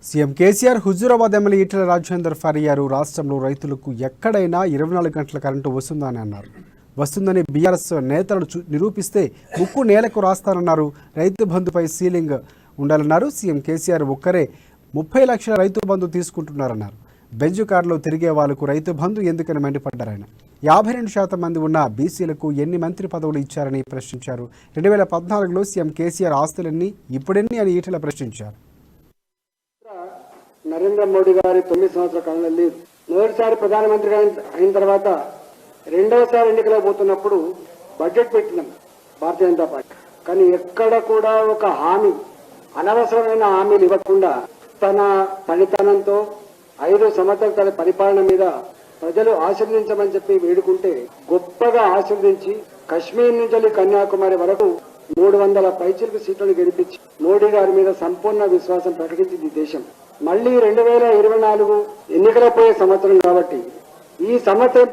CM KCR Huzurabad MLA Etela Rajender fire అయ్యారు. రాష్ట్రంలో రైతులకు ఎక్కడైనా 24 గంటల కరెంటు వస్తుందని అన్నారు. వస్తుందని బీఆర్ఎస్ నేతలు నిరూపిస్తే ముక్కు నేలకు రాస్తారన్నారు. రైతు బంధుపై సీలింగ్ ఉండాలన్నారు. సీఎం కేసీఆర్ ఒక్కరే 30 లక్షల రైతు బంధు తీసుకుంటున్నారన్నారు. బెంజు కారులో తిరిగే వాళ్లకు రైతు బంధు ఎందుకని మండిపడ్డారాయన. 52% మంది ఉన్న బీసీలకు ఎన్ని మంత్రి పదవులు ఇచ్చారని ప్రశ్నించారు. 2014లో సీఎం కేసీఆర్ ఆస్తులెన్ని, ఇప్పుడెన్ని అని ఈటెల ప్రశ్నించారు. నరేంద్ర మోడీ గారి 9 సంవత్సరాల కాలంలో మొదటిసారి ప్రధానమంత్రిగా అయిన తర్వాత రెండవసారి ఎన్నికలకు పోతున్నప్పుడు బడ్జెట్ పెట్టినాం భారతీయ జనతా పార్టీ. కానీ ఎక్కడ కూడా ఒక హామీ, అనవసరమైన హామీలు ఇవ్వకుండా తన పనితనంతో 5 సంవత్సరాల తన పరిపాలన మీద ప్రజలు ఆశీర్వదించమని చెప్పి వేడుకుంటే గొప్పగా ఆశీర్వదించి కశ్మీర్ నుంచి కన్యాకుమారి వరకు 300 పైచిలకు సీట్లను గెలిపించి మోడీ గారి మీద సంపూర్ణ విశ్వాసం ప్రకటించింది దేశం. మళ్లీ 2024 ఎన్నికల పోయే సంవత్సరం కాబట్టి ఈ సంవత్సరం